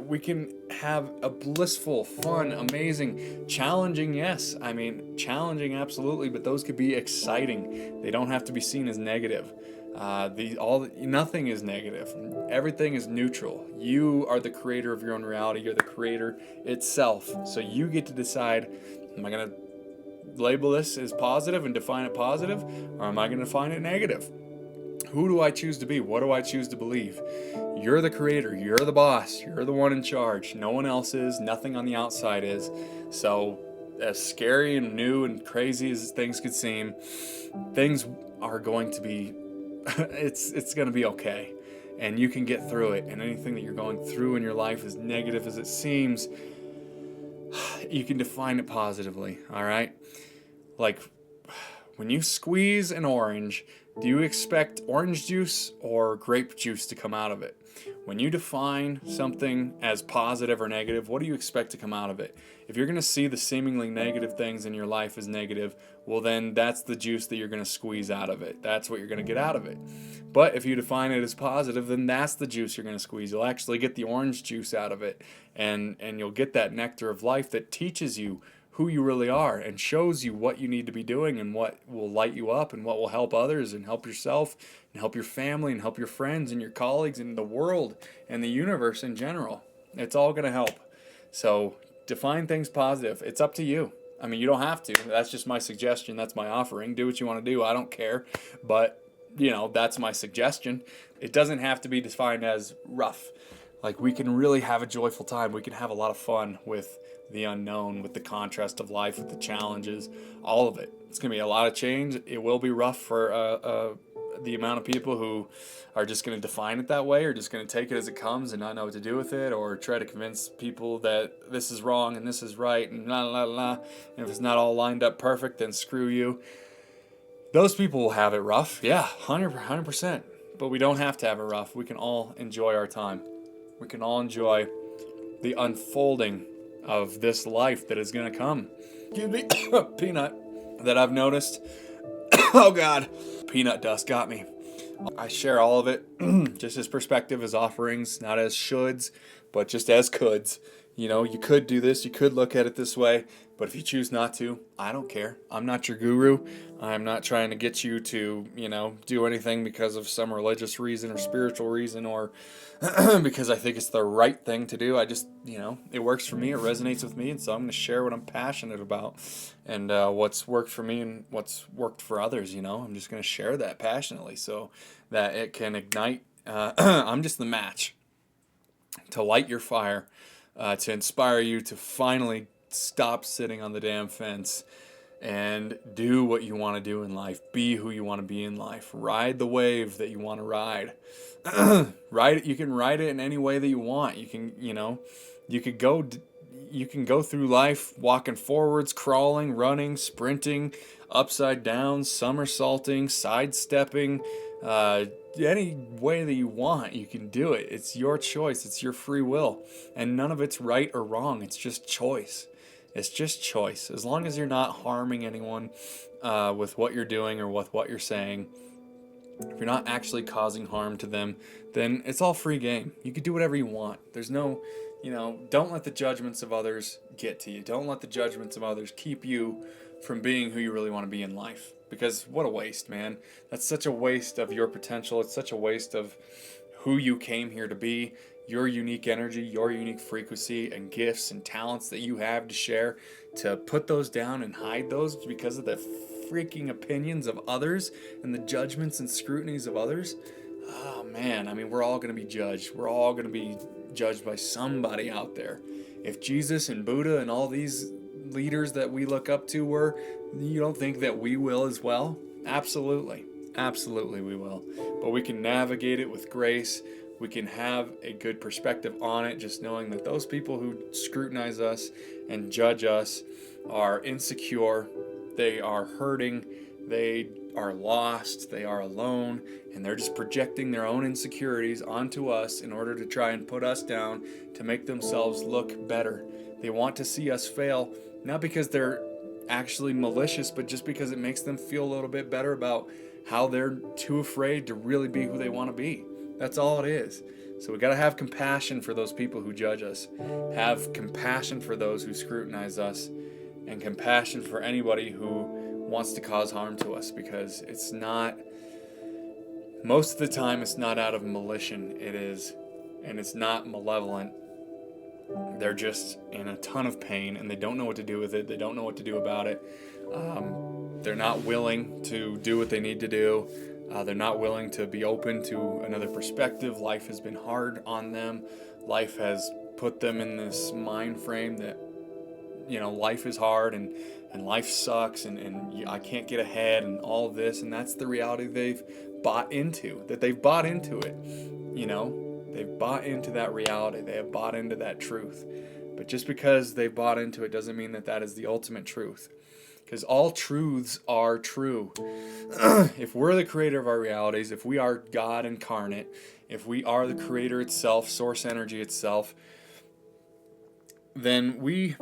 We can have a blissful, fun, amazing, challenging, yes. I mean, challenging, absolutely, but those could be exciting. They don't have to be seen as negative. Nothing is negative. Everything is neutral. You are the creator of your own reality. You're the creator itself. So you get to decide, am I going to label this as positive and define it positive, or am I going to define it negative? Who do I choose to be? What do I choose to believe? You're the creator. You're the boss. You're the one in charge. No one else is. Nothing on the outside is. So, as scary and new and crazy as things could seem, things are going to be, it's going to be okay. And you can get through it. And anything that you're going through in your life, as negative as it seems, you can define it positively, all right? Like, when you squeeze an orange, do you expect orange juice or grape juice to come out of it? When you define something as positive or negative, what do you expect to come out of it? If you're going to see the seemingly negative things in your life as negative, well then that's the juice that you're going to squeeze out of it. That's what you're going to get out of it. But if you define it as positive, then that's the juice you're going to squeeze. You'll actually get the orange juice out of it, and you'll get that nectar of life that teaches you who you really are and shows you what you need to be doing and what will light you up and what will help others and help yourself and help your family and help your friends and your colleagues and the world and the universe in general. It's all going to help. So define things positive. It's up to you. I mean, you don't have to. That's just my suggestion. That's my offering. Do what you want to do. I don't care. But, that's my suggestion. It doesn't have to be defined as rough. Like, we can really have a joyful time. We can have a lot of fun with the unknown, with the contrast of life, with the challenges, all of it. It's going to be a lot of change. It will be rough for the amount of people who are just going to define it that way, or just going to take it as it comes and not know what to do with it, or try to convince people that this is wrong and this is right and la la la. And if it's not all lined up perfect, then screw you. Those people will have it rough. Yeah, 100%. But we don't have to have it rough. We can all enjoy our time. We can all enjoy the unfolding of this life that is going to come. Excuse me, peanut that I've noticed. Oh God, peanut dust got me. I share all of it just as perspective, as offerings, not as shoulds, but just as coulds. You could do this, you could look at it this way, but if you choose not to, I don't care. I'm not your guru. I'm not trying to get you to, do anything because of some religious reason or spiritual reason or because I think it's the right thing to do. I just, it works for me, it resonates with me, and so I'm going to share what I'm passionate about and what's worked for me and what's worked for others, I'm just going to share that passionately so that it can ignite. I'm just the match to light your fire, to inspire you to finally stop sitting on the damn fence and do what you want to do in life. Be who you want to be in life. Ride the wave that you want to ride. You can ride it in any way that you want. You can, you can go through life walking forwards, crawling, running, sprinting, upside down, somersaulting, sidestepping, any way that you want. You can do it. It's your choice. It's your free will. And none of it's right or wrong. It's just choice. It's just choice. As long as you're not harming anyone with what you're doing or with what you're saying, if you're not actually causing harm to them, then it's all free game. You can do whatever you want. There's no, don't let the judgments of others get to you. Don't let the judgments of others keep you from being who you really want to be in life. Because what a waste, man. That's such a waste of your potential. It's such a waste of who you came here to be, your unique energy, your unique frequency and gifts and talents that you have to share, to put those down and hide those because of the freaking opinions of others and the judgments and scrutinies of others. Oh man, I mean, we're all going to be judged. We're all going to be judged by somebody out there. If Jesus and Buddha and all these leaders that we look up to were, you don't think that we will as well? Absolutely. Absolutely we will. But we can navigate it with grace. We can have a good perspective on it, just knowing that those people who scrutinize us and judge us are insecure, they are hurting, they are lost, they are alone, and they're just projecting their own insecurities onto us in order to try and put us down to make themselves look better. They want to see us fail, not because they're actually malicious, but just because it makes them feel a little bit better about how they're too afraid to really be who they want to be. That's all it is. So we got to have compassion for those people who judge us, have compassion for those who scrutinize us, and compassion for anybody who wants to cause harm to us, because it's not, most of the time it's not out of malicion, and it's not malevolent. They're just in a ton of pain and they don't know what to do with it. They don't know what to do about it. They're not willing to do what they need to do. They're not willing to be open to another perspective. Life has been hard on them. Life has put them in this mind frame that, life is hard and life sucks and I can't get ahead and all of this. And that's the reality they've bought into, it. They've bought into that reality. They have bought into that truth. But just because they've bought into it doesn't mean that that is the ultimate truth. Because all truths are true. If we're the creator of our realities, if we are God incarnate, if we are the creator itself, source energy itself, then we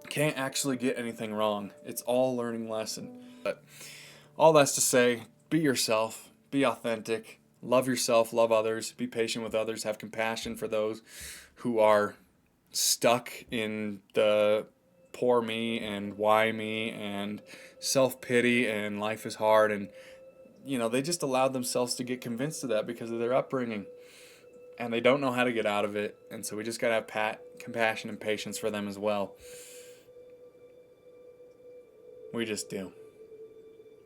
can't actually get anything wrong. It's all a learning lesson. But all that's to say, be yourself, be authentic, love yourself, love others, be patient with others, have compassion for those who are stuck in the poor me and why me and self-pity and life is hard, and they just allowed themselves to get convinced of that because of their upbringing, and they don't know how to get out of it. And so we just gotta have compassion and patience for them as well. We just do.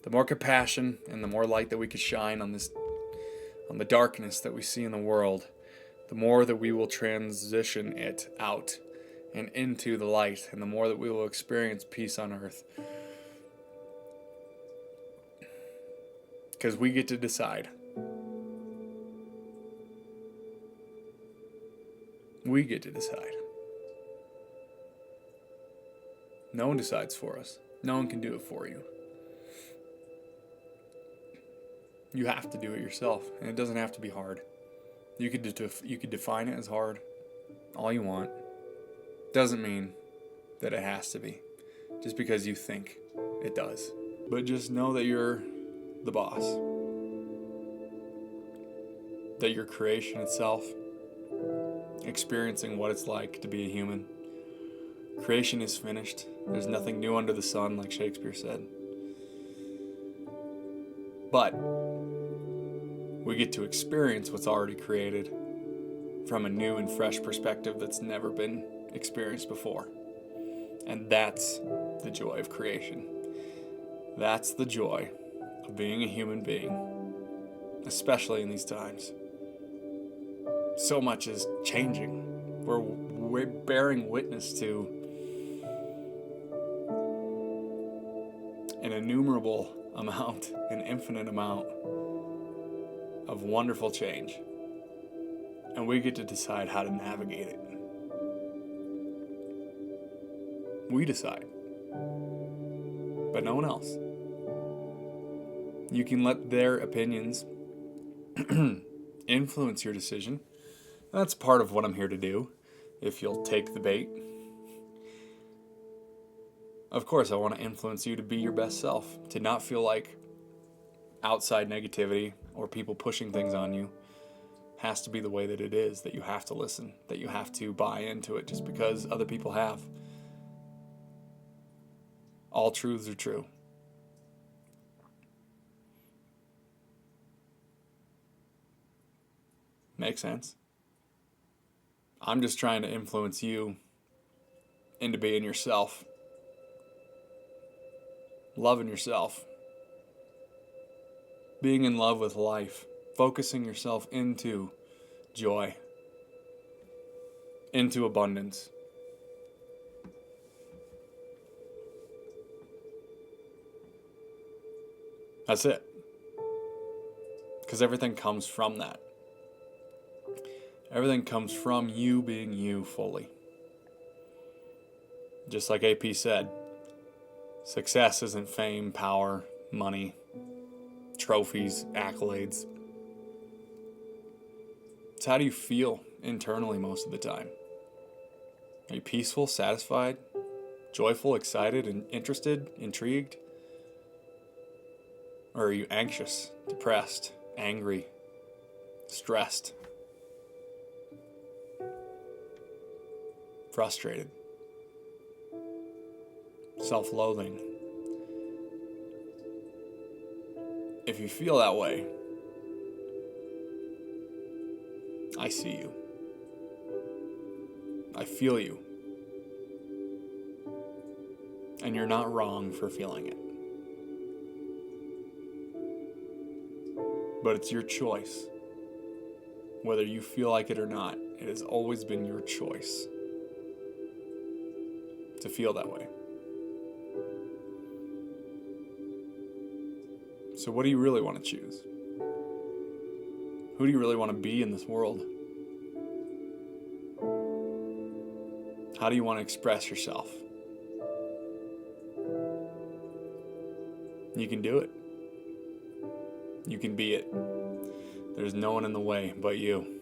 The more compassion and the more light that we could shine on the darkness that we see in the world, the more that we will transition it out and into the light, and the more that we will experience peace on earth. Because we get to decide. We get to decide. No one decides for us. No one can do it for you. You have to do it yourself, and it doesn't have to be hard. You could define it as hard all you want. Doesn't mean that it has to be, just because you think it does. But just know that you're the boss. That your creation itself, experiencing what it's like to be a human. Creation is finished. There's nothing new under the sun, like Shakespeare said. But we get to experience what's already created from a new and fresh perspective that's never been experienced before. And that's the joy of creation. That's the joy of being a human being, especially in these times. So much is changing. We're bearing witness to an innumerable amount, an infinite amount of wonderful change. And we get to decide how to navigate it. We decide. But no one else. You can let their opinions influence your decision. That's part of what I'm here to do, if you'll take the bait. Of course, I want to influence you to be your best self, to not feel like outside negativity or people pushing things on you has to be the way that it is, that you have to listen, that you have to buy into it just because other people have. All truths are true. Makes sense? I'm just trying to influence you into being yourself. Loving yourself. Being in love with life. Focusing yourself into joy. Into abundance. That's it. Because everything comes from that. Everything comes from you being you fully. Just like AP said, success isn't fame, power, money, trophies, accolades. It's how do you feel internally most of the time? Are you peaceful, satisfied, joyful, excited, and interested, intrigued? Or are you anxious, depressed, angry, stressed? frustrated, self-loathing. If you feel that way, I see you. I feel you. And you're not wrong for feeling it. But it's your choice. Whether you feel like it or not, it has always been your choice to feel that way. So what do you really want to choose? Who do you really want to be in this world? How do you want to express yourself? You can do it. You can be it. There's no one in the way but you.